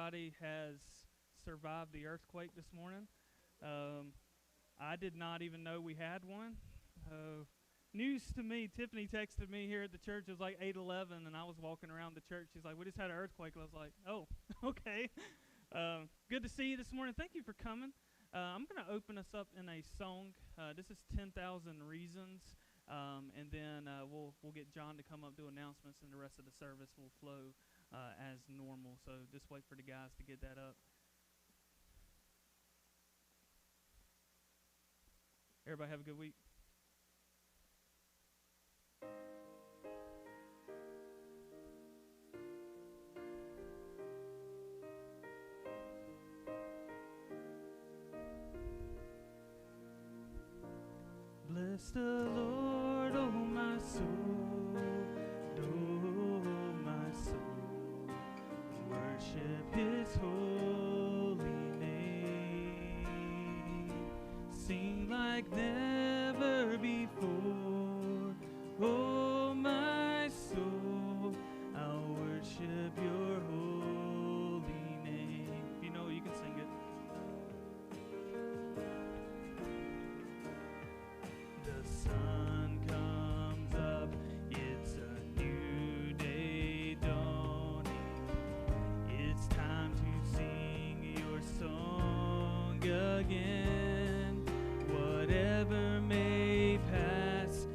everybody has survived the earthquake this morning. Um, I did not even know we had one. News to me. Tiffany texted me here at the church. It was like 8:11, and I was walking around the church. She's like, "We just had an earthquake." And I was like, "Oh, okay." Good to see you this morning. Thank you for coming. I'm going to open us up in a song. This is 10,000 Reasons. And then we'll get John to come up, do announcements, and the rest of the service will flow as normal. So just wait for the guys to get that up. Everybody have a good week. Bless the Lord, oh my soul, oh my soul, worship His holy name, sing like never before, oh my soul, I'll worship Your holy name. If you know it, you can sing it. The sun comes up, it's a new day dawning. It's time to sing your song again. Whatever may pass,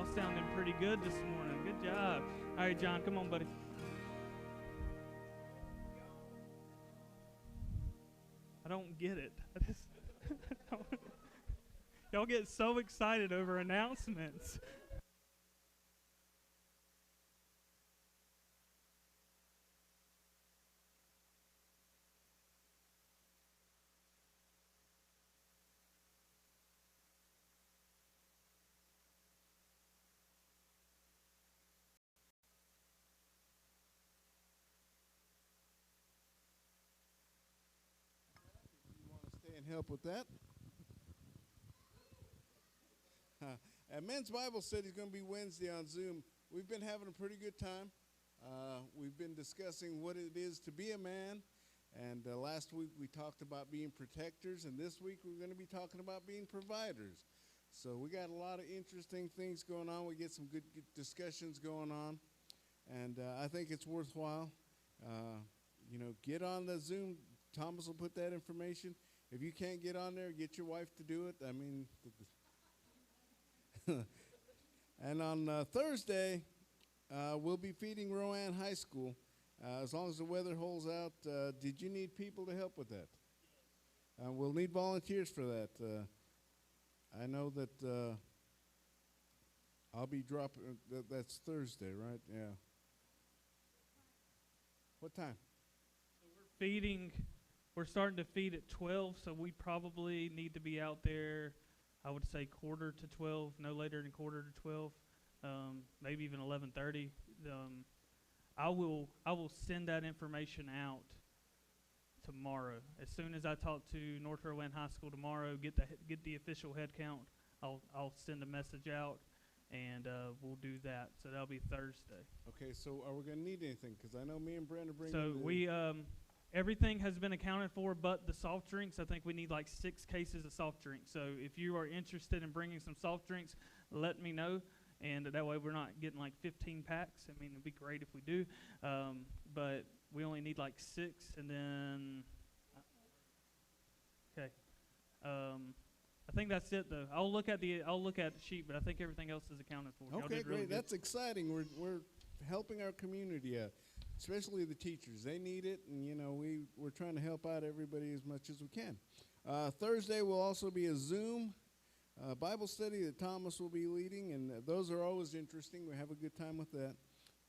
y'all sounding pretty good this morning. Good job. All right, John, come on, buddy. I don't get it. Y'all get so excited over announcements. And help with that. And Men's Bible Study is going to be Wednesday on Zoom. We've been having a pretty good time. We've been discussing what it is to be a man. And last week we talked about being protectors. And this week we're going to be talking about being providers. So we got a lot of interesting things going on. We get some good discussions going on. And I think it's worthwhile. Get on the Zoom. Thomas will put that information. If you can't get on there, get your wife to do it. I mean, and on Thursday, we'll be feeding Rowan High School. As long as the weather holds out, did you need people to help with that? We'll need volunteers for that. I know that I'll be dropping, that's Thursday, right? Yeah. What time? So we're starting to feed at 12, so we probably need to be out there, I would say 11:45, no later than 11:45, maybe even 11:30. I will send that information out tomorrow. As soon as I talk to North Rowan High School tomorrow, get the official head count, I'll send a message out, and we'll do that. So that'll be Thursday. Okay, so are we going to need anything? Because I know me and Brent are bringing So everything has been accounted for but the soft drinks. I think we need like 6 cases of soft drinks. So if you are interested in bringing some soft drinks, let me know. And that way we're not getting like 15 packs. I mean, it'd be great if we do. But we only need like 6. And then, okay. I think that's it though. I'll look at the sheet, but I think everything else is accounted for. Okay, great. Really that's exciting. We're helping our community out. Especially the teachers. They need it, and, we're trying to help out everybody as much as we can. Thursday will also be a Zoom Bible study that Thomas will be leading, and those are always interesting. We have a good time with that.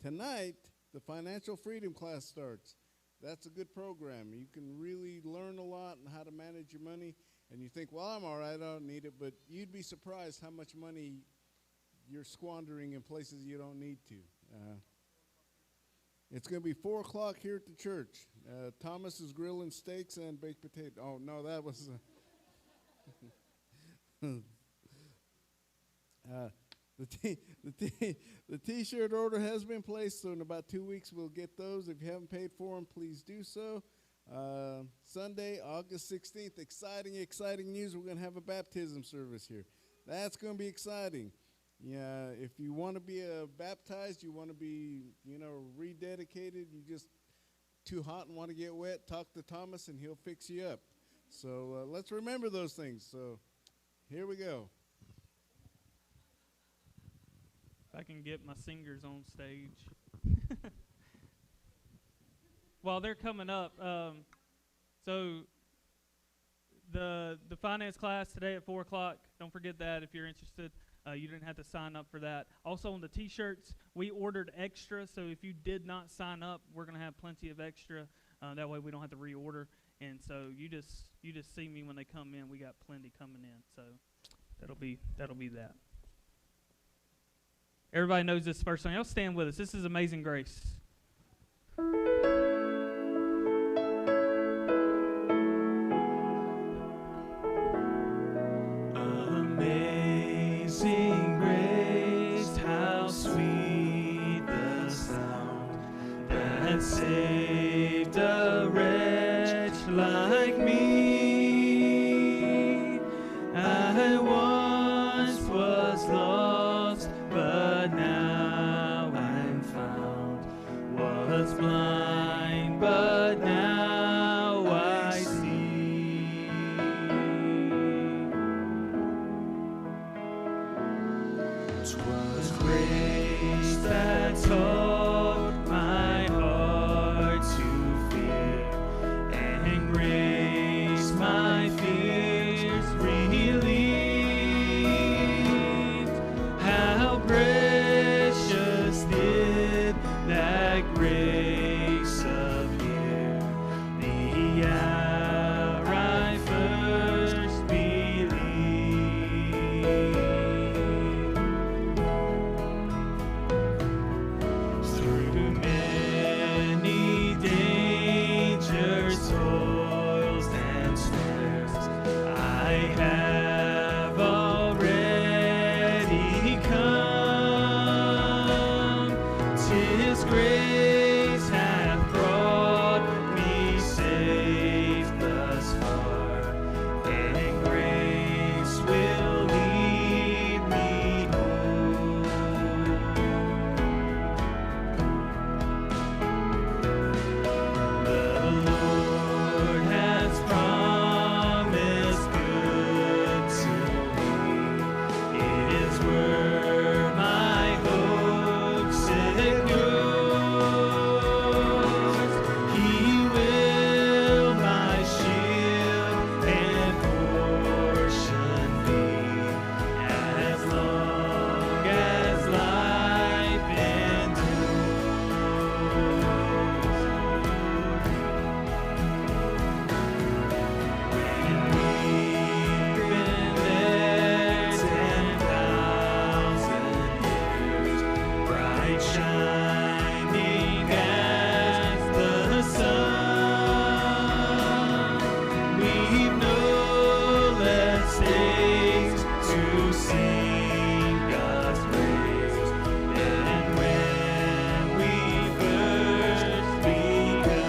Tonight, the Financial Freedom class starts. That's a good program. You can really learn a lot on how to manage your money, and you think, well, I'm all right, I don't need it, but you'd be surprised how much money you're squandering in places you don't need to. It's going to be 4 o'clock here at the church. Thomas is grilling steaks and baked potato. Oh, no, that was... the T-shirt order has been placed, so in about 2 weeks we'll get those. If you haven't paid for them, please do so. Sunday, August 16th, exciting news. We're going to have a baptism service here. That's going to be exciting. Yeah, if you want to be baptized, you want to be, rededicated, you just too hot and want to get wet, talk to Thomas and he'll fix you up. So let's remember those things. So here we go. If I can get my singers on stage. While they're coming up, so the finance class today at 4 o'clock, don't forget that if you're interested. You didn't have to sign up for that. Also on the T-shirts, we ordered extra, so if you did not sign up, we're going to have plenty of extra. That way we don't have to reorder. And so you just see me when they come in. We got plenty coming in, so that'll be that. Everybody knows this first song. Y'all stand with us. This is Amazing Grace. Amazing grace, how sweet the sound that saved a wretch like me. I once was lost, but now I'm found. Was blind, but now I see. 'Twas grace that taught my heart to fear, and grace my fears relieved. How precious did that grace appear, the hour I first believed. Through many dangers, toils, and snares, I have already come. 'Tis grace hath brought me safe thus far, and grace will lead me home. The Lord has promised good to me. It is where my hope secures. He will my shield and portion be, as long as life When we've been there 10,000 years, bright shining as the sun, we've no less days to sing God's praise than when we first begun.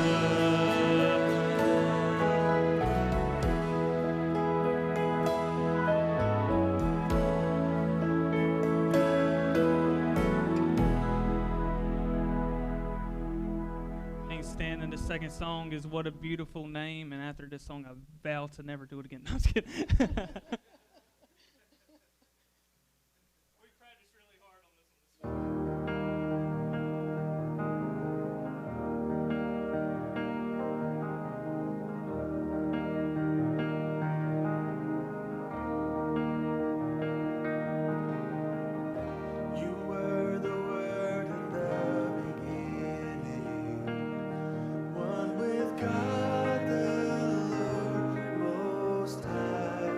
Please stand, and the second song is What a Beautiful Name, and after this song I vow to never do it again. No, I'm just kidding. We practiced really hard on this one. You were the Word in the beginning, one with God the Lord Most High.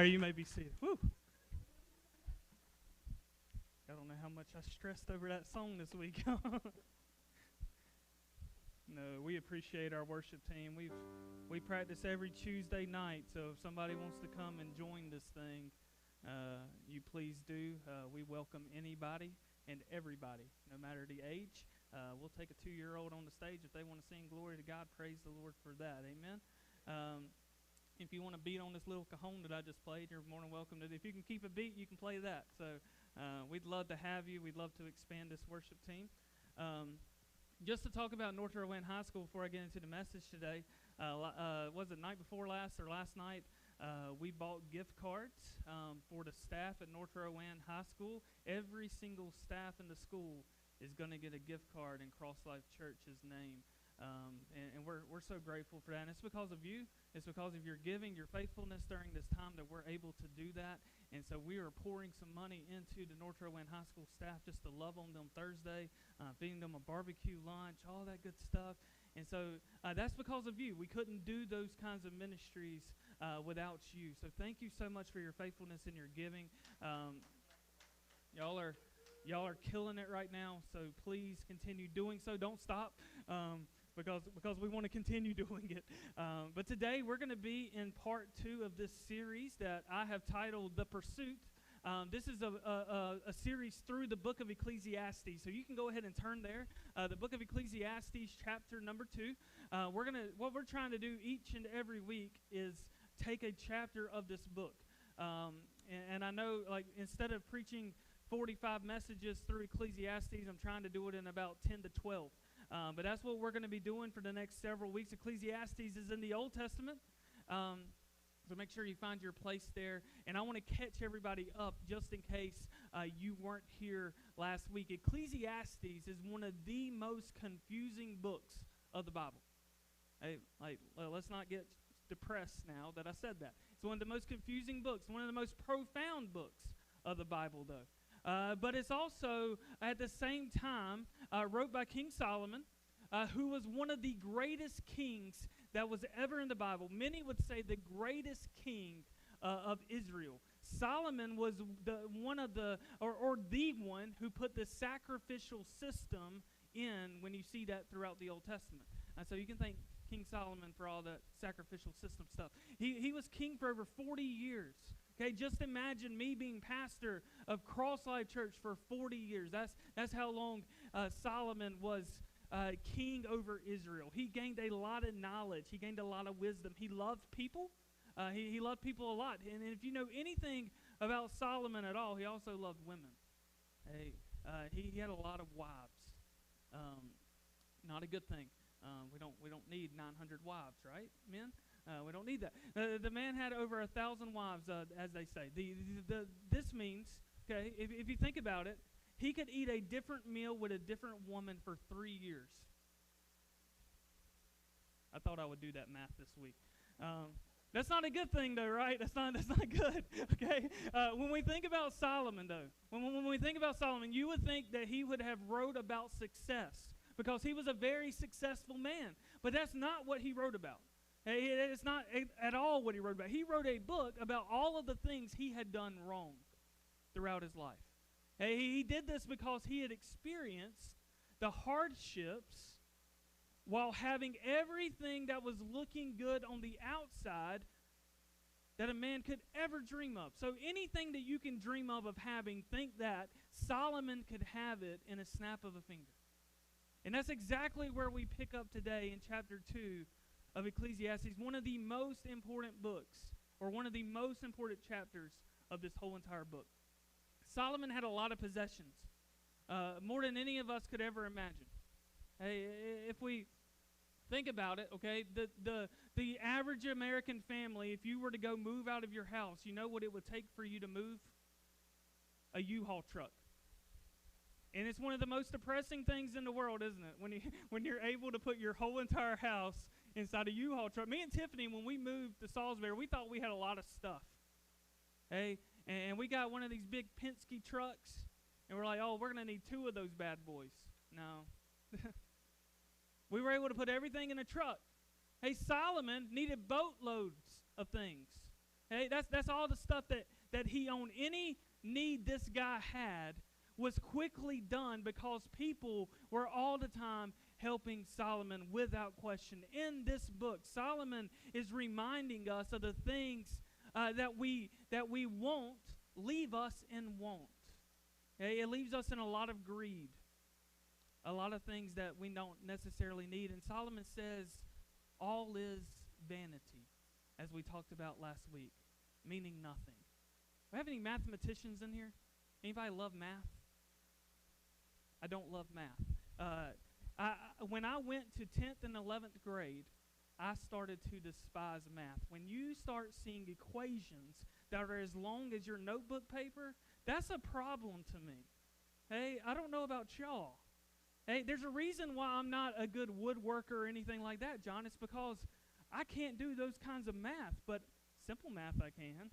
right, you may be seated. Woo. I don't know how much I stressed over that song this week. No, we appreciate our worship team. We practice every Tuesday night, so if somebody wants to come and join this thing, you please do. We welcome anybody and everybody, no matter the age. We'll take a 2-year-old on the stage if they want to sing glory to God. Praise the Lord for that. Amen. If you want to beat on this little cajon that I just played, you're more than welcome to. If you can keep a beat, you can play that. So we'd love to have you. We'd love to expand this worship team. Just to talk about North Rowan High School before I get into the message today, was it night before last or last night? We bought gift cards for the staff at North Rowan High School. Every single staff in the school is going to get a gift card in Cross Life Church's name. And we're so grateful for that. And it's because of you. It's because of your giving, your faithfulness during this time that we're able to do that. And so we are pouring some money into the North Rowan High School staff just to love on them Thursday, feeding them a barbecue lunch, all that good stuff. And so that's because of you. We couldn't do those kinds of ministries without you. So thank you so much for your faithfulness and your giving. Y'all are killing it right now. So please continue doing so. Don't stop. Because we want to continue doing it. But today we're going to be in part 2 of this series that I have titled The Pursuit. This is a series through the book of Ecclesiastes. So you can go ahead and turn there. The book of Ecclesiastes, chapter number 2. What we're trying to do each and every week is take a chapter of this book. And I know, like, instead of preaching 45 messages through Ecclesiastes, I'm trying to do it in about 10 to 12. But that's what we're going to be doing for the next several weeks. Ecclesiastes is in the Old Testament, so make sure you find your place there. And I want to catch everybody up just in case you weren't here last week. Ecclesiastes is one of the most confusing books of the Bible. Hey, let's not get depressed now that I said that. It's one of the most confusing books, one of the most profound books of the Bible, though. But it's also, at the same time, wrote by King Solomon, who was one of the greatest kings that was ever in the Bible. Many would say the greatest king of Israel. Solomon was the one who put the sacrificial system in when you see that throughout the Old Testament. So you can thank King Solomon for all the sacrificial system stuff. He was king for over 40 years. Okay, just imagine me being pastor of Cross Life Church for 40 years. That's how long Solomon was king over Israel. He gained a lot of knowledge. He gained a lot of wisdom. He loved people. He loved people a lot. And if you know anything about Solomon at all, he also loved women. He had a lot of wives. Not a good thing. We don't need 900 wives, right, men? We don't need that. The man had over 1,000 wives, as they say. This means, okay, if you think about it, he could eat a different meal with a different woman for 3 years. I thought I would do that math this week. That's not a good thing, though, right? That's not good. Okay. When we think about Solomon, though, when we think about Solomon, you would think that he would have wrote about success because he was a very successful man. But that's not what he wrote about. It's not at all what he wrote about. He wrote a book about all of the things he had done wrong throughout his life. He did this because he had experienced the hardships while having everything that was looking good on the outside that a man could ever dream of. So anything that you can dream of having, think that Solomon could have it in a snap of a finger. And that's exactly where we pick up today in chapter 2 of Ecclesiastes, one of the most important books, or one of the most important chapters of this whole entire book. Solomon had a lot of possessions, more than any of us could ever imagine. If we think about it, okay, the average American family, if you were to go move out of your house, you know what it would take for you to move? A U-Haul truck. And it's one of the most depressing things in the world, isn't it? When you're able to put your whole entire house inside a U-Haul truck. Me and Tiffany, when we moved to Salisbury, we thought we had a lot of stuff. And we got one of these big Penske trucks, and we're like, oh, we're going to need 2 of those bad boys. No. We were able to put everything in a truck. Solomon needed boatloads of things. Hey, that's all the stuff that he owned. Any need this guy had was quickly done because people were all the time helping Solomon without question. In this book, Solomon is reminding us of the things that we won't leave us in want. Okay? It leaves us in a lot of greed, a lot of things that we don't necessarily need. And Solomon says, all is vanity, as we talked about last week, meaning nothing. Do I have any mathematicians in here? Anybody love math? I don't love math. When I went to 10th and 11th grade, I started to despise math. When you start seeing equations that are as long as your notebook paper, that's a problem to me. Hey, I don't know about y'all. Hey, there's a reason why I'm not a good woodworker or anything like that, John. It's because I can't do those kinds of math, but simple math I can.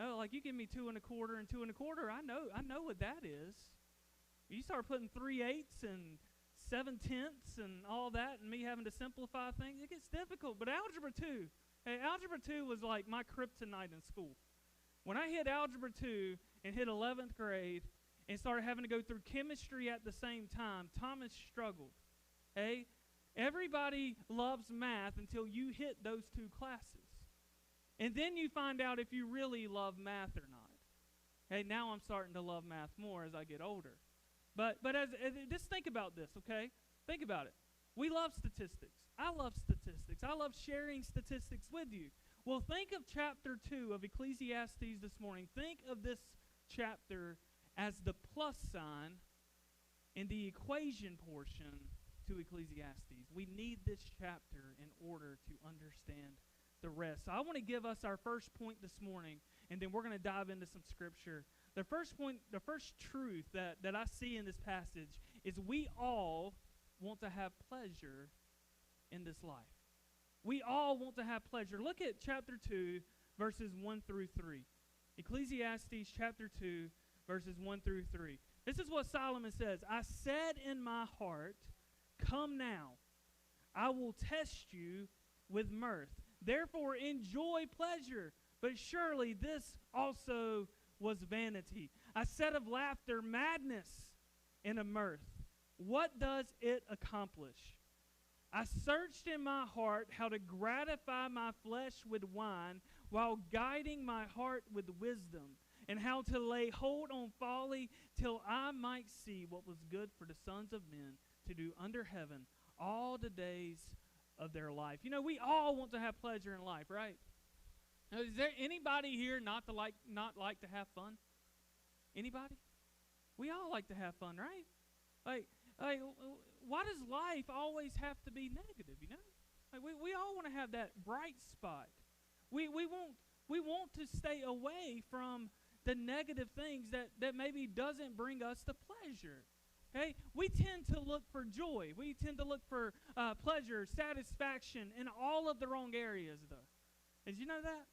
Oh, like you give me 2 1/4 and 2 1/4, I know what that is. You start putting 3/8 and 7/10 and all that, and me having to simplify things, it gets difficult. But algebra 2, hey, algebra 2 was like my kryptonite in school. When I hit algebra 2 and hit 11th grade and started having to go through chemistry at the same time, Thomas struggled. Hey, everybody loves math until you hit those 2 classes. And then you find out if you really love math or not. Hey, now I'm starting to love math more as I get older. But as just think about this, okay? Think about it. We love statistics. I love statistics. I love sharing statistics with you. Well, think of chapter 2 of Ecclesiastes this morning. Think of this chapter as the plus sign in the equation portion to Ecclesiastes. We need this chapter in order to understand the rest. So I want to give us our first point this morning, and then we're going to dive into some scripture. The first point, the first truth that I see in this passage is we all want to have pleasure in this life. We all want to have pleasure. Look at chapter 2, verses 1 through 3. Ecclesiastes chapter 2, verses 1 through 3. This is what Solomon says. I said in my heart, come now, I will test you with mirth. Therefore enjoy pleasure, but surely this also was vanity. I said of laughter, madness, and of mirth. What does it accomplish? I searched in my heart how to gratify my flesh with wine, while guiding my heart with wisdom, and how to lay hold on folly, till I might see what was good for the sons of men to do under heaven all the days of their life. You know, we all want to have pleasure in life, right? Now, is there anybody here not like to have fun? Anybody? We all like to have fun, right? Like, why does life always have to be negative, you know? Like we all want to have that bright spot. We want to stay away from the negative things that maybe doesn't bring us the pleasure. Okay? We tend to look for joy. We tend to look for pleasure, satisfaction in all of the wrong areas, though. Did you know that?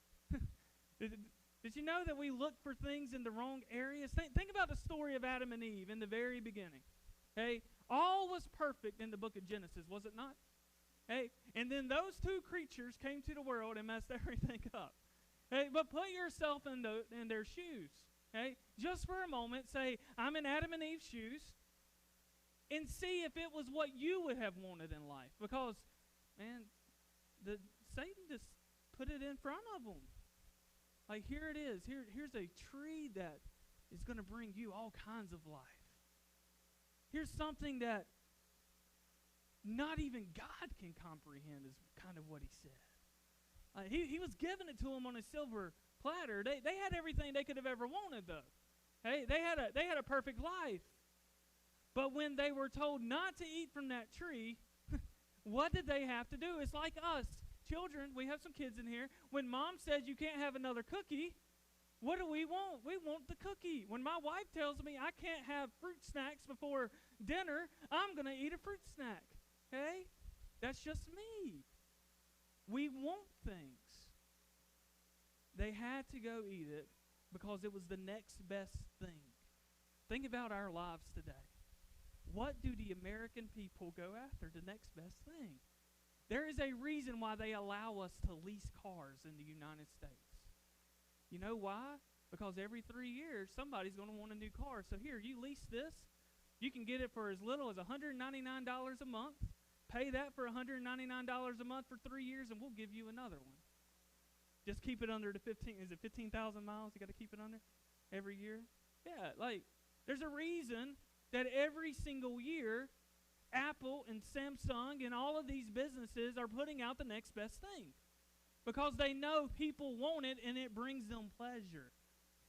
Did you know that we look for things in the wrong areas? Think about the story of Adam and Eve in the very beginning. Okay? All was perfect in the book of Genesis, was it not? Hey, and then those 2 creatures came to the world and messed everything up. Hey, but put yourself in their shoes. Okay? Just for a moment, say, I'm in Adam and Eve's shoes, and see if it was what you would have wanted in life. Because, man, Satan just put it in front of them. Like, here it is. Here's a tree that is going to bring you all kinds of life. Here's something that not even God can comprehend, is kind of what he said. He was giving it to them on a silver platter. They had everything they could have ever wanted, though. Hey, they had a perfect life. But when they were told not to eat from that tree, what did they have to do? It's like us, children. We have some kids in here. When mom says you can't have another cookie, what do we want? We want the cookie. When my wife tells me I can't have fruit snacks before dinner, I'm going to eat a fruit snack. Okay? That's just me. We want things. They had to go eat it because it was the next best thing. Think about our lives today. What do the American people go after? The next best thing. There is a reason why they allow us to lease cars in the United States. You know why? Because every 3 years, somebody's going to want a new car. So here, you lease this. You can get it for as little as $199 a month. Pay that for $199 a month for 3 years, and we'll give you another one. Just keep it under the 15,000 miles you got to keep it under every year? Yeah, like, there's a reason that every single year, Apple and Samsung and all of these businesses are putting out the next best thing. Because they know people want it, and it brings them pleasure.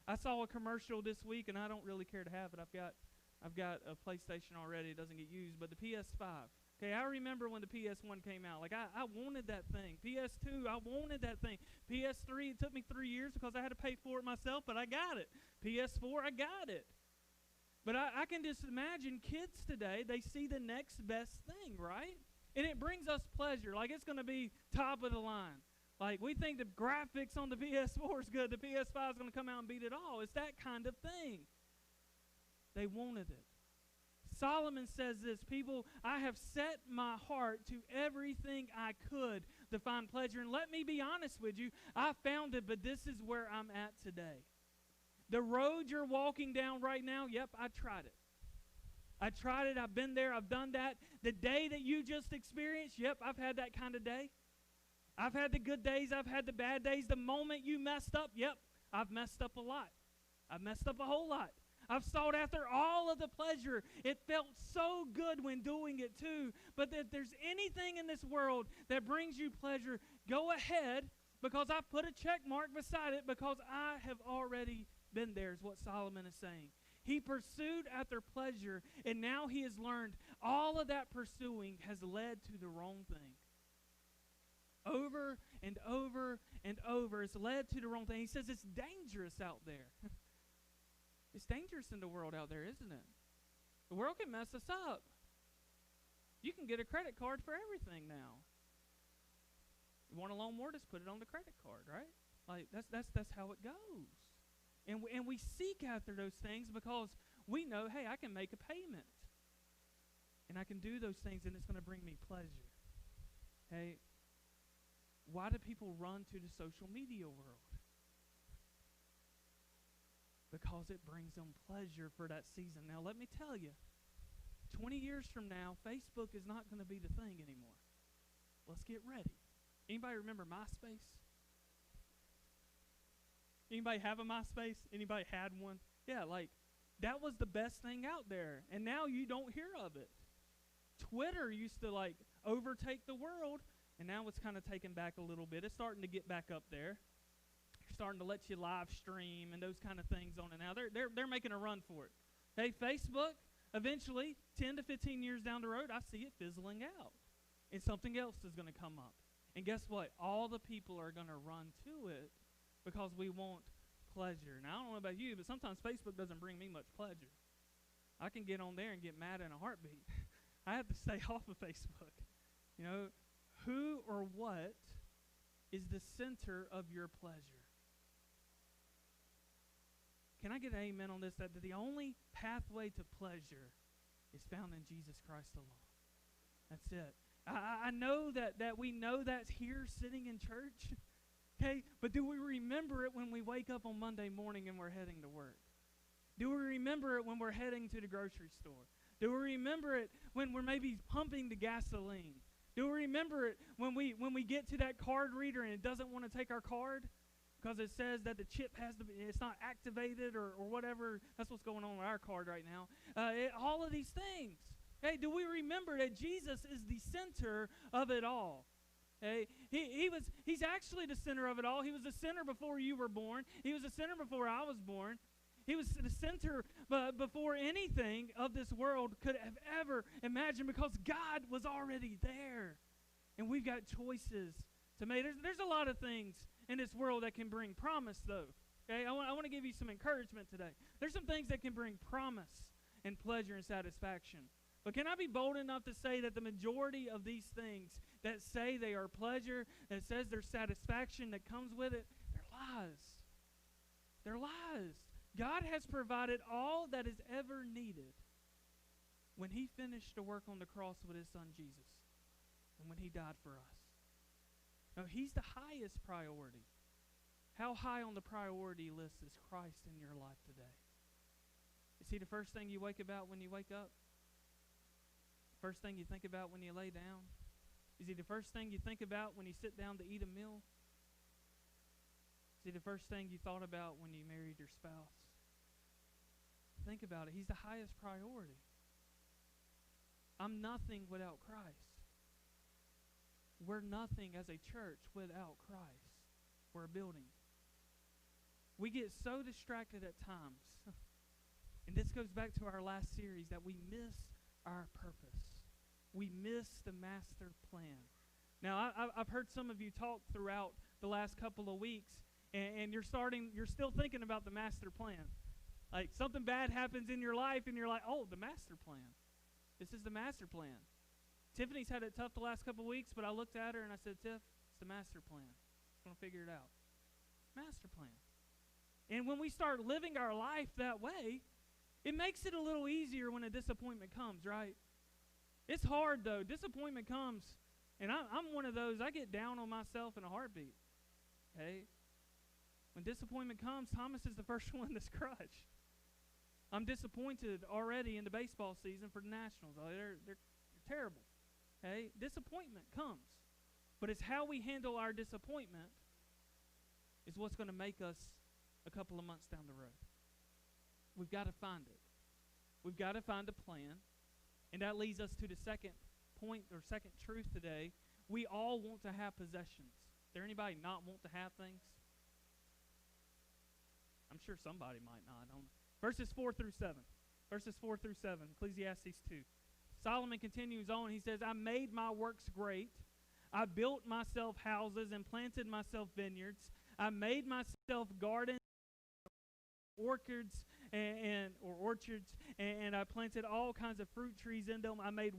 I saw a commercial this week, and I don't really care to have it. I've got a PlayStation already. It doesn't get used, but the PS5. Okay, I remember when the PS1 came out. Like, I wanted that thing. PS2, I wanted that thing. PS3, it took me 3 years because I had to pay for it myself, but I got it. PS4, I got it. But I can just imagine kids today, they see the next best thing, right? And it brings us pleasure. Like, it's going to be top of the line. Like, we think the graphics on the PS4 is good. The PS5 is going to come out and beat it all. It's that kind of thing. They wanted it. Solomon says this, people, I have set my heart to everything I could to find pleasure. And let me be honest with you, I found it, but this is where I'm at today. The road you're walking down right now, yep, I tried it. I tried it. I've been there. I've done that. The day that you just experienced, yep, I've had that kind of day. I've had the good days. I've had the bad days. The moment you messed up, yep, I've messed up a lot. I've messed up a whole lot. I've sought after all of the pleasure. It felt so good when doing it too. But if there's anything in this world that brings you pleasure, go ahead, because I put a check mark beside it, because I have already been there, is what Solomon is saying. He pursued after pleasure, and now he has learned all of that pursuing has led to the wrong thing. Over and over and over, it's led to the wrong thing. He says it's dangerous out there. It's dangerous in the world out there, isn't it? The world can mess us up. You can get a credit card for everything now. You want a loan more, just put it on the credit card, right? Like, that's how it goes. And we seek after those things because we know, hey, I can make a payment. And I can do those things, and it's going to bring me pleasure. Hey, why do people run to the social media world? Because it brings them pleasure for that season. Now, let me tell you, 20 years from now, Facebook is not going to be the thing anymore. Let's get ready. Anybody remember MySpace? Anybody have a MySpace? Anybody had one? Yeah, like, that was the best thing out there. And now you don't hear of it. Twitter used to, like, overtake the world, and now it's kind of taken back a little bit. It's starting to get back up there. Starting to let you live stream and those kind of things on it now. They're making a run for it. Hey, Facebook, eventually, 10 to 15 years down the road, I see it fizzling out. And something else is going to come up. And guess what? All the people are going to run to it because we want pleasure. Now, I don't know about you, but sometimes Facebook doesn't bring me much pleasure. I can get on there and get mad in a heartbeat. I have to stay off of Facebook. You know, who or what is the center of your pleasure? Can I get an amen on this? That the only pathway to pleasure is found in Jesus Christ alone. That's it. I know that we know that's here sitting in church. Okay, but do we remember it when we wake up on Monday morning and we're heading to work? Do we remember it when we're heading to the grocery store? Do we remember it when we're maybe pumping the gasoline? Do we remember it when we get to that card reader and it doesn't want to take our card? Because it says that the chip has to be, it's not activated or whatever. That's what's going on with our card right now. All of these things. Hey, do we remember that Jesus is the center of it all? Hey, he's actually the center of it all. He was the center before you were born. He was the center before I was born. He was the center before anything of this world could have ever imagined, because God was already there. And we've got choices to make. There's a lot of things in this world that can bring promise, though. Okay, I want to give you some encouragement today. There's some things that can bring promise and pleasure and satisfaction. But can I be bold enough to say that the majority of these things that say they are pleasure, that says there's satisfaction that comes with it, they're lies. They're lies. God has provided all that is ever needed when he finished the work on the cross with his son Jesus and when he died for us. No, he's the highest priority. How high on the priority list is Christ in your life today? Is he the first thing you wake about when you wake up? First thing you think about when you lay down? Is he the first thing you think about when you sit down to eat a meal? Is he the first thing you thought about when you married your spouse? Think about it. He's the highest priority. I'm nothing without Christ. We're nothing as a church without Christ. We're a building. We get so distracted at times, and this goes back to our last series, that we miss our purpose. We miss the master plan. Now, I've heard some of you talk throughout the last couple of weeks, and you're still thinking about the master plan. Like something bad happens in your life, and you're like, oh, the master plan. This is the master plan. Tiffany's had it tough the last couple of weeks, but I looked at her and I said, Tiff, it's the master plan. I'm going to figure it out. Master plan. And when we start living our life that way, it makes it a little easier when a disappointment comes, right? It's hard, though. Disappointment comes, and I'm one of those. I get down on myself in a heartbeat. Okay? When disappointment comes, Thomas is the first one that's crushed. I'm disappointed already in the baseball season for the Nationals. They're terrible. Okay? Disappointment comes. But it's how we handle our disappointment is what's going to make us a couple of months down the road. We've got to find it. We've got to find a plan. And that leads us to the second point or second truth today. We all want to have possessions. Is there anybody not want to have things? I'm sure somebody might not. Verses 4 through 7. Verses 4 through 7. Ecclesiastes 2. Solomon continues on. He says, I made my works great. I built myself houses and planted myself vineyards. I made myself gardens, orchards, and I planted all kinds of fruit trees in them. I made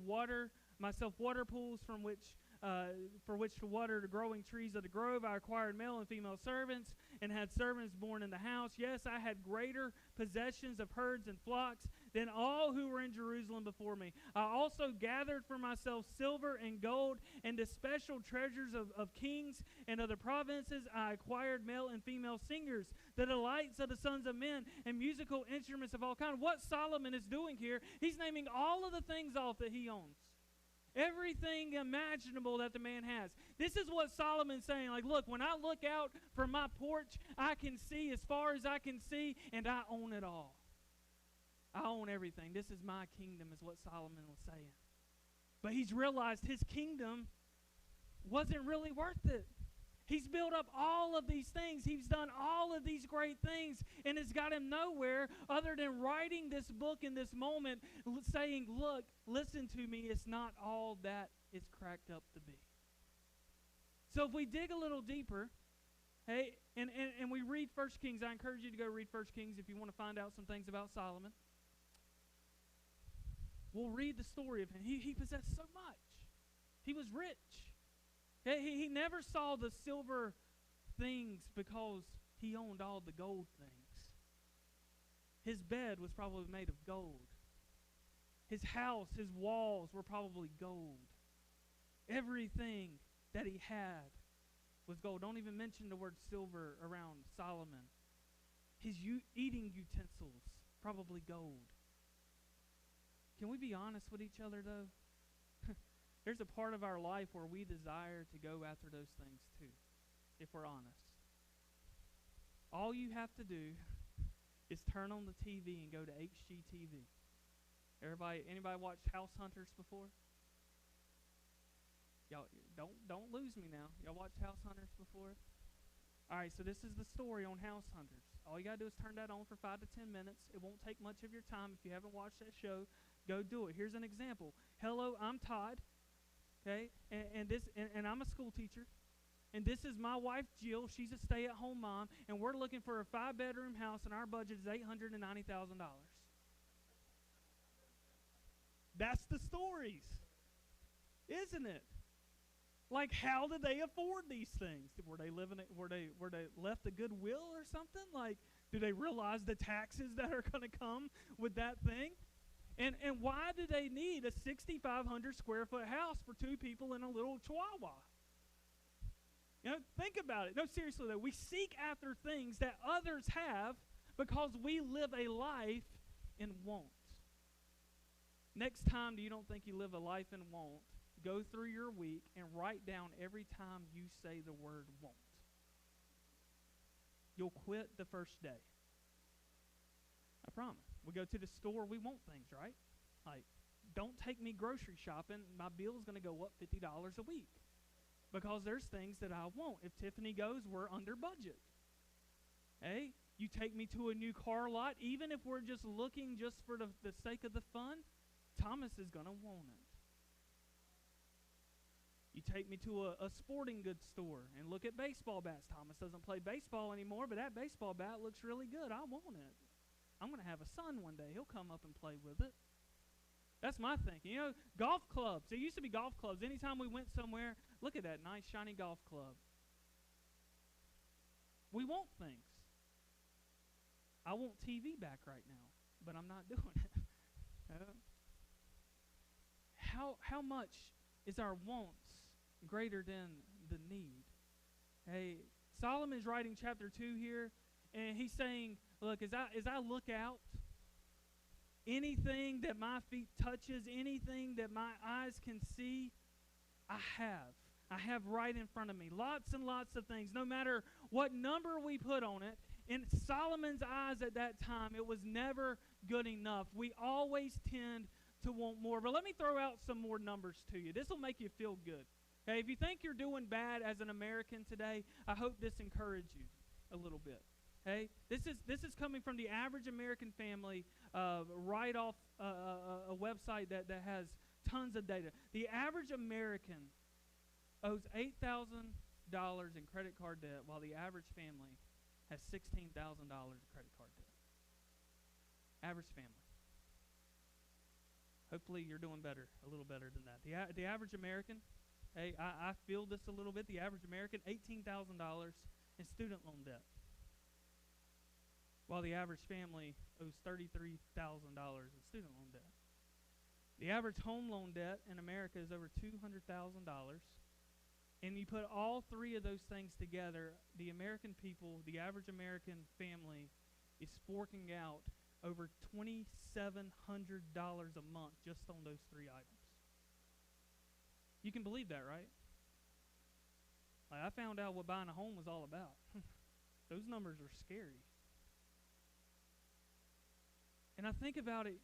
myself water pools for which to water the growing trees of the grove. I acquired male and female servants and had servants born in the house. Yes, I had greater possessions of herds and flocks than all who were in Jerusalem before me. I also gathered for myself silver and gold and the special treasures of kings and of the provinces. I acquired male and female singers, the delights of the sons of men, and musical instruments of all kinds. What Solomon is doing here, he's naming all of the things off that he owns. Everything imaginable that the man has. This is what Solomon's saying. Like, look, when I look out from my porch, I can see as far as I can see, and I own it all. I own everything. This is my kingdom, is what Solomon was saying. But he's realized his kingdom wasn't really worth it. He's built up all of these things. He's done all of these great things, and it's got him nowhere other than writing this book in this moment, saying, look, listen to me, it's not all that it's cracked up to be. So if we dig a little deeper, hey, and we read 1 Kings, I encourage you to go read 1 Kings if you want to find out some things about Solomon. We'll read the story of him. He possessed so much. He was rich. He never saw the silver things because he owned all the gold things. His bed was probably made of gold. His house, his walls were probably gold. Everything that he had was gold. Don't even mention the word silver around Solomon. His eating utensils, probably gold. Can we be honest with each other, though? There's a part of our life where we desire to go after those things too, if we're honest. All you have to do is turn on the TV and go to HGTV. Anybody watched House Hunters before? Y'all don't lose me now. Y'all watched House Hunters before? All right, so this is the story on House Hunters. All you got to do is turn that on for 5 to 10 minutes. It won't take much of your time. If you haven't watched that show, go do it. Here's an example. Hello, I'm Todd. Okay, and I'm a school teacher, and this is my wife Jill. She's a stay-at-home mom, and we're looking for a 5-bedroom house, and our budget is $890,000. That's the stories, isn't it? Like, how did they afford these things? Were they left a good will or something? Like, do they realize the taxes that are going to come with that thing? And why do they need a 6,500 square foot house for 2 people in a little chihuahua? Think about it. No, seriously though, we seek after things that others have because we live a life in want. Next time you don't think you live a life in want, go through your week and write down every time you say the word want. You'll quit the first day. I promise. We go to the store, we want things, right? Like, don't take me grocery shopping. My bill is going to go up $50 a week because there's things that I want. If Tiffany goes, we're under budget. Hey, you take me to a new car lot, even if we're just looking just for the sake of the fun, Thomas is going to want it. You take me to a sporting goods store and look at baseball bats. Thomas doesn't play baseball anymore, but that baseball bat looks really good. I want it. I'm going to have a son one day. He'll come up and play with it. That's my thinking. Golf clubs. There used to be golf clubs. Anytime we went somewhere, look at that nice, shiny golf club. We want things. I want TV back right now, but I'm not doing it. How much is our wants greater than the need? Hey, Solomon's writing chapter 2 here, and he's saying, look, as I look out, anything that my feet touches, anything that my eyes can see, I have right in front of me. Lots and lots of things. No matter what number we put on it, in Solomon's eyes at that time, it was never good enough. We always tend to want more. But let me throw out some more numbers to you. This will make you feel good. Okay, if you think you're doing bad as an American today, I hope this encourages you a little bit. Okay, this is coming from the average American family, right off a website that has tons of data. The average American owes $8,000 in credit card debt, while the average family has $16,000 in credit card debt. Average family. Hopefully you're doing better, a little better than that. The average American, hey, I feel this a little bit. The average American, $18,000 in student loan debt, while the average family owes $33,000 in student loan debt. The average home loan debt in America is over $200,000. And you put all three of those things together, the American people, the average American family is forking out over $2,700 a month just on those three items. You can believe that, right? I found out what buying a home was all about. Those numbers are scary. And I think about it,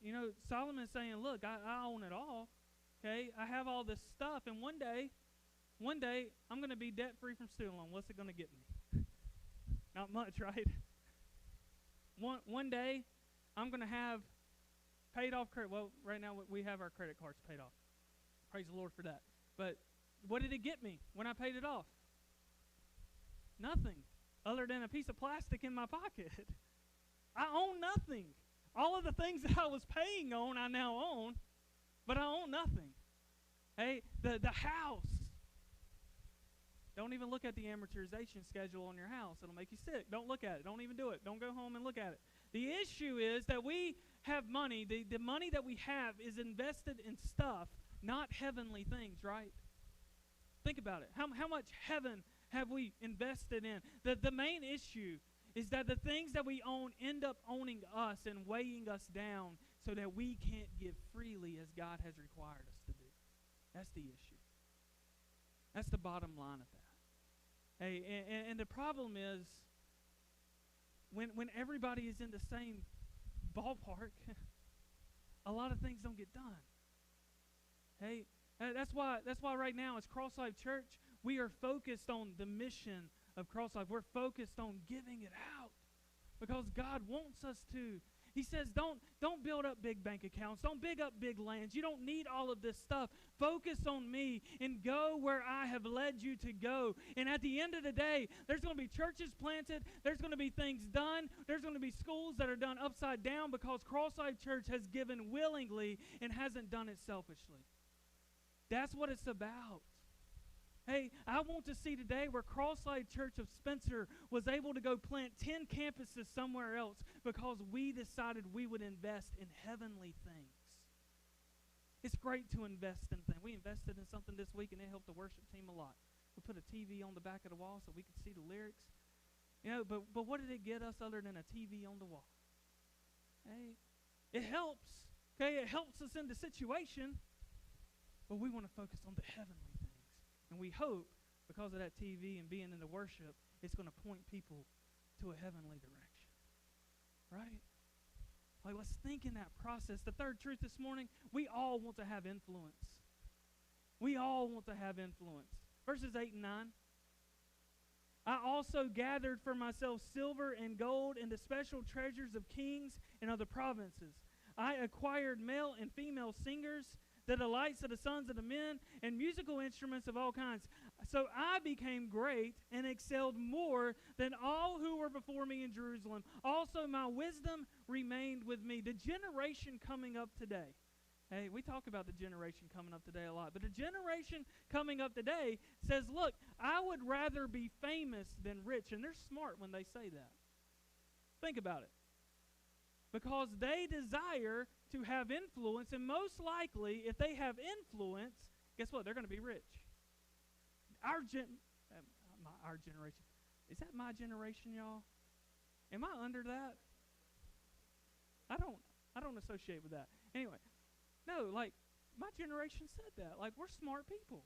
Solomon's saying, look, I own it all. Okay, I have all this stuff, and one day, I'm going to be debt-free from student loan. What's it going to get me? Not much, right? One day, I'm going to have paid off credit. Well, right now we have our credit cards paid off. Praise the Lord for that. But what did it get me when I paid it off? Nothing other than a piece of plastic in my pocket. I own nothing. All of the things that I was paying on, I now own, but I own nothing. Hey, the house. Don't even look at the amortization schedule on your house. It'll make you sick. Don't look at it. Don't even do it. Don't go home and look at it. The issue is that we have money. The money that we have is invested in stuff, not heavenly things, right? Think about it. How much heaven have we invested in? The main issue is that the things that we own end up owning us and weighing us down so that we can't give freely as God has required us to do. That's the issue. That's the bottom line of that. Hey, and the problem is when everybody is in the same ballpark, a lot of things don't get done. Hey, that's why right now as Cross Life Church, we are focused on the mission of Cross Life. We're focused on giving it out because God wants us to. He says, don't build up big bank accounts. Don't big up big lands. You don't need all of this stuff. Focus on me and go where I have led you to go. And at the end of the day, there's going to be churches planted. There's going to be things done. There's going to be schools that are done upside down because Cross Life Church has given willingly and hasn't done it selfishly. That's what it's about. Hey, I want to see today where Cross Life Church of Spencer was able to go plant 10 campuses somewhere else because we decided we would invest in heavenly things. It's great to invest in things. We invested in something this week and it helped the worship team a lot. We put a TV on the back of the wall so we could see the lyrics. You know, but what did it get us other than a TV on the wall? Hey, it helps. Okay, it helps us in the situation, but we want to focus on the heavenly things. And we hope, because of that TV and being in the worship, it's going to point people to a heavenly direction. Right? Like, let's think in that process. The third truth this morning, we all want to have influence. We all want to have influence. Verses 8 and 9. I also gathered for myself silver and gold and the special treasures of kings and other provinces. I acquired male and female singers, the delights of the sons of the men, and musical instruments of all kinds. So I became great and excelled more than all who were before me in Jerusalem. Also my wisdom remained with me. The generation coming up today. Hey, we talk about the generation coming up today a lot, but the generation coming up today says, look, I would rather be famous than rich. And they're smart when they say that. Think about it. Because they desire to have influence, and most likely, if they have influence, guess what? They're going to be rich. Our generation. Is that my generation, y'all? Am I under that? I don't associate with that. Anyway, no, like, my generation said that. Like, we're smart people.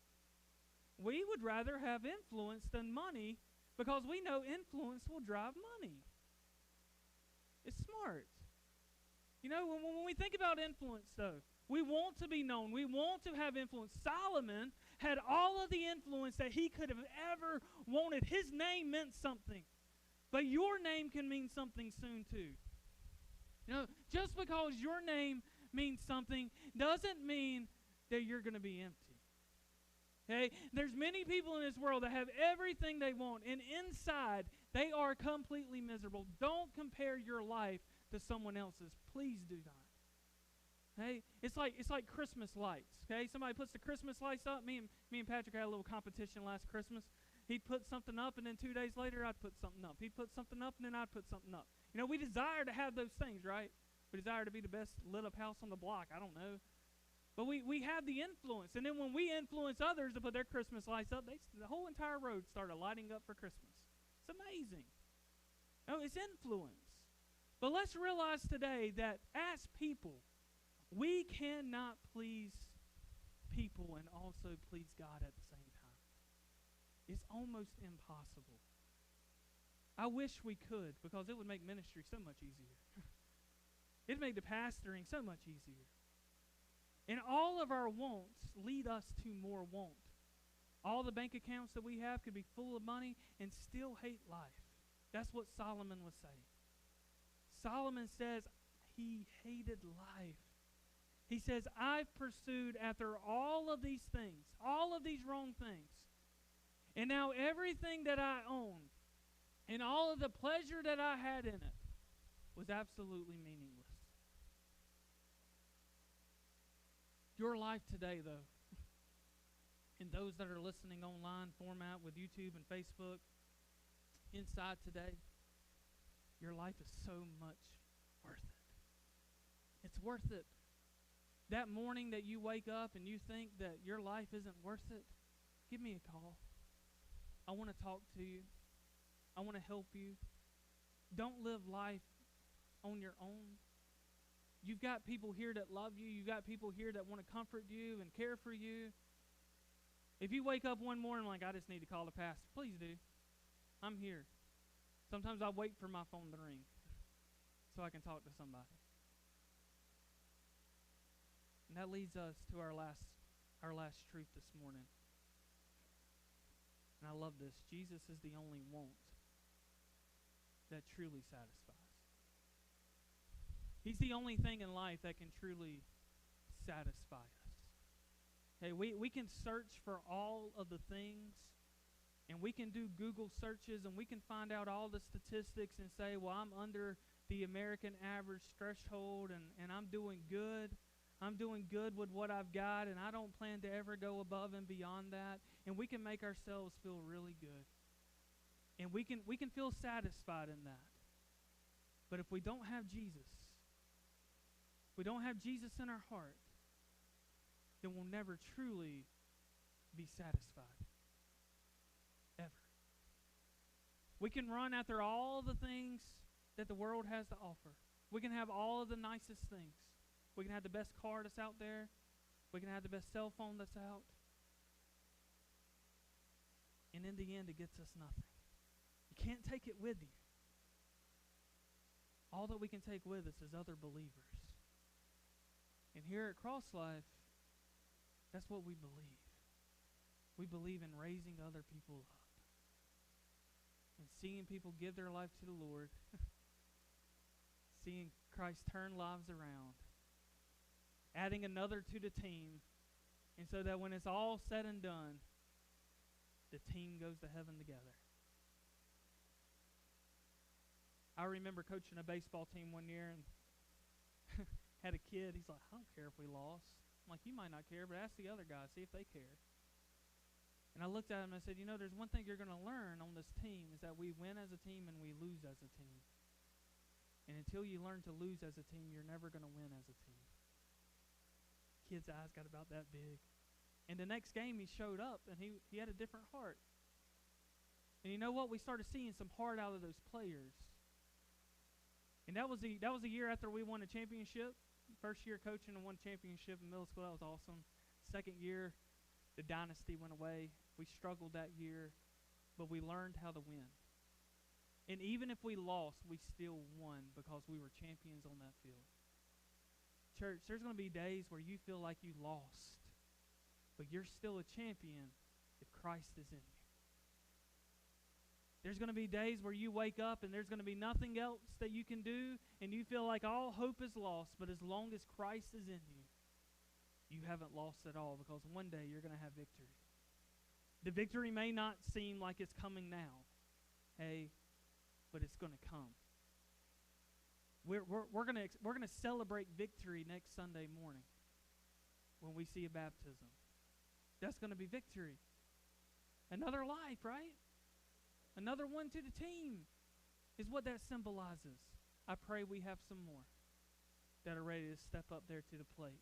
We would rather have influence than money because we know influence will drive money. It's smart. You know, when we think about influence, though, we want to be known. We want to have influence. Solomon had all of the influence that he could have ever wanted. His name meant something. But your name can mean something soon, too. You know, just because your name means something doesn't mean that you're going to be empty. Okay? There's many people in this world that have everything they want, and inside they are completely miserable. Don't compare your life to someone else's. Please do not. Hey, it's like Christmas lights. Okay, somebody puts the Christmas lights up. Me and Patrick had a little competition last Christmas. He'd put something up, and then 2 days later, I'd put something up. He'd put something up, and then I'd put something up. You know, we desire to have those things, right? We desire to be the best lit up house on the block. I don't know. But we have the influence. And then when we influence others to put their Christmas lights up, the whole entire road started lighting up for Christmas. It's amazing. Oh, it's influence. But let's realize today that as people, we cannot please people and also please God at the same time. It's almost impossible. I wish we could, because it would make ministry so much easier. It'd make the pastoring so much easier. And all of our wants lead us to more want. All the bank accounts that we have could be full of money and still hate life. That's what Solomon was saying. Solomon says he hated life. He says, I've pursued after all of these things, all of these wrong things. And now everything that I own and all of the pleasure that I had in it was absolutely meaningless. Your life today, though, and those that are listening online format with YouTube and Facebook, inside today, your life is so much worth it. It's worth it. That morning that you wake up and you think that your life isn't worth it, give me a call. I want to talk to you. I want to help you. Don't live life on your own. You've got people here that love you. You've got people here that want to comfort you and care for you. If you wake up one morning like, I just need to call the pastor, please do. I'm here. Sometimes I wait for my phone to ring so I can talk to somebody. And that leads us to our last truth this morning. And I love this. Jesus is the only want that truly satisfies. He's the only thing in life that can truly satisfy us. Hey, we can search for all of the things, and we can do Google searches, and we can find out all the statistics and say, well, I'm under the American average threshold, and I'm doing good. I'm doing good with what I've got, and I don't plan to ever go above and beyond that. And we can make ourselves feel really good. And we can feel satisfied in that. But if we don't have Jesus, if we don't have Jesus in our heart, then we'll never truly be satisfied. We can run after all the things that the world has to offer. We can have all of the nicest things. We can have the best car that's out there. We can have the best cell phone that's out. And in the end, it gets us nothing. You can't take it with you. All that we can take with us is other believers. And here at Cross Life, that's what we believe. We believe in raising other people up and seeing people give their life to the Lord, seeing Christ turn lives around, adding another to the team, and so that when it's all said and done, the team goes to heaven together. I remember coaching a baseball team one year and had a kid. He's like, I don't care if we lost. I'm like, you might not care, but ask the other guys, see if they care. And I looked at him and I said, you know, there's one thing you're going to learn on this team is that we win as a team and we lose as a team. And until you learn to lose as a team, you're never going to win as a team. Kid's eyes got about that big. And the next game he showed up and he had a different heart. And you know what? We started seeing some heart out of those players. And that was a year after we won a championship. First year coaching and won a championship in middle school. That was awesome. Second year, the dynasty went away. We struggled that year, but we learned how to win. And even if we lost, we still won because we were champions on that field. Church, there's going to be days where you feel like you lost, but you're still a champion if Christ is in you. There's going to be days where you wake up and there's going to be nothing else that you can do and you feel like all hope is lost, but as long as Christ is in you, you haven't lost at all because one day you're going to have victory. The victory may not seem like it's coming now, hey, but it's going to come. We're going to celebrate victory next Sunday morning when we see a baptism. That's going to be victory. Another life, right? Another one to the team is what that symbolizes. I pray we have some more that are ready to step up there to the plate.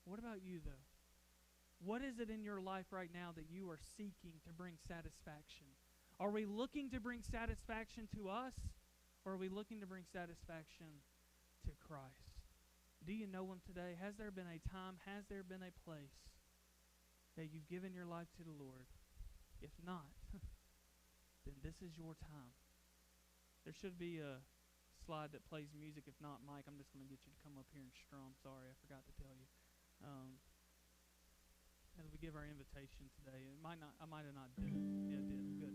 What about you, though? What is it in your life right now that you are seeking to bring satisfaction? Are we looking to bring satisfaction to us, or are we looking to bring satisfaction to Christ? Do you know Him today? Has there been a time, has there been a place that you've given your life to the Lord? If not, then this is your time. There should be a slide that plays music. If not, Mike, I'm just going to get you to come up here and strum. Sorry, I forgot to tell you. As we give our invitation today, I might have not did it. Yeah, it did. Good.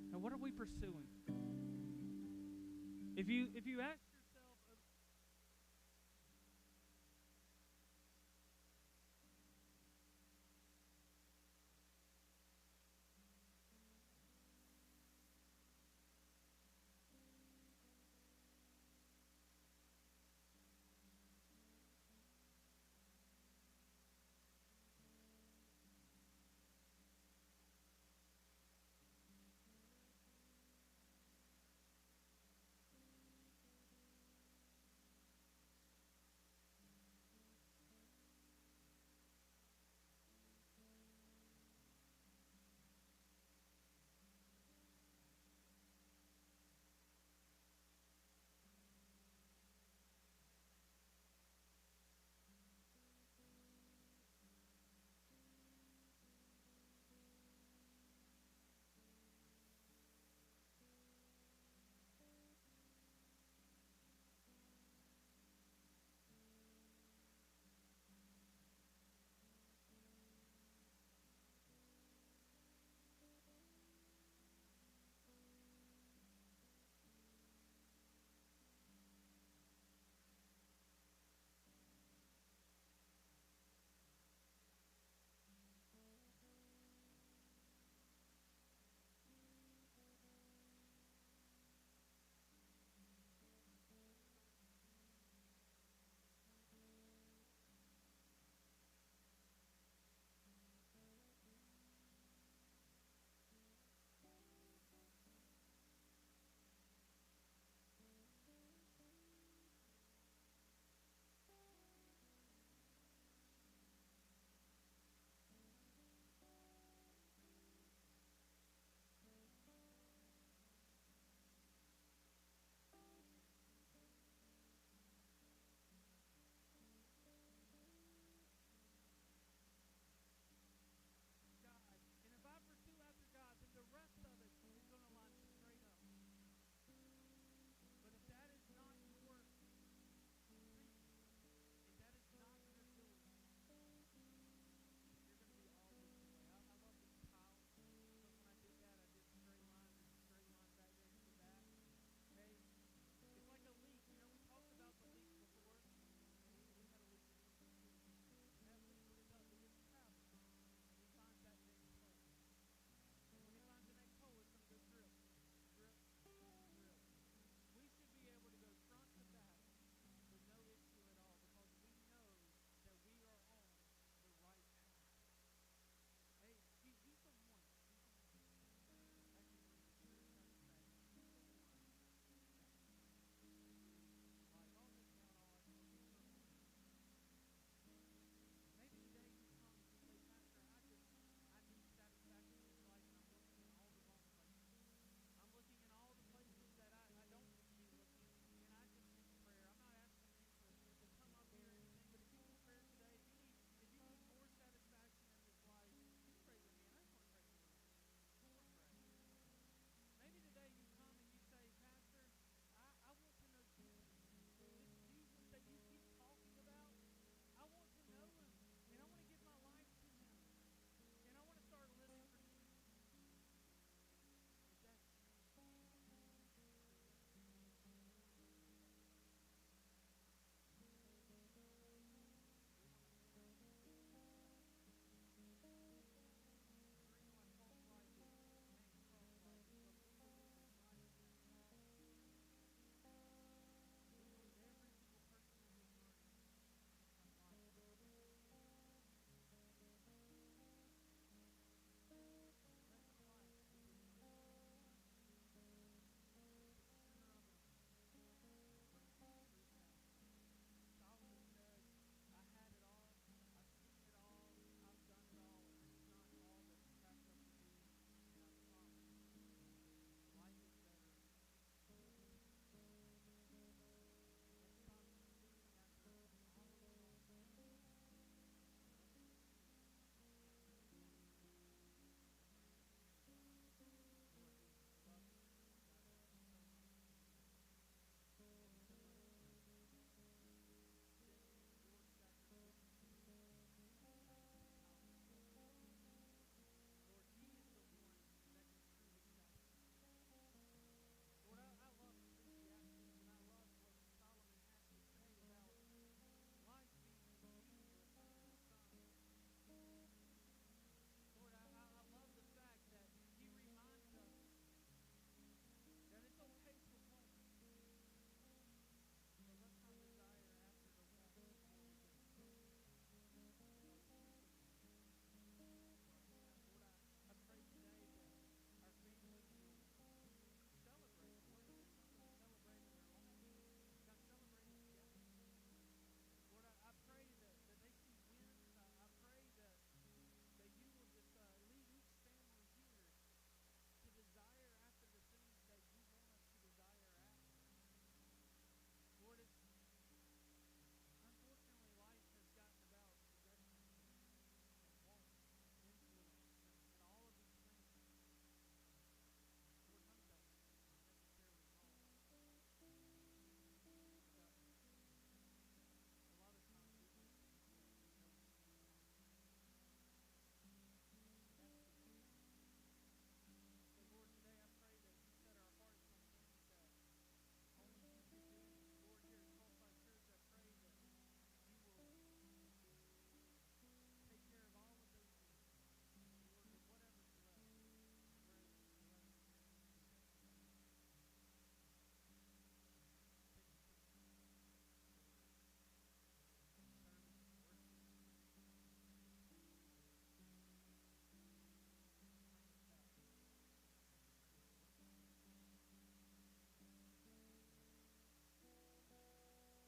Now, what are we pursuing? If you ask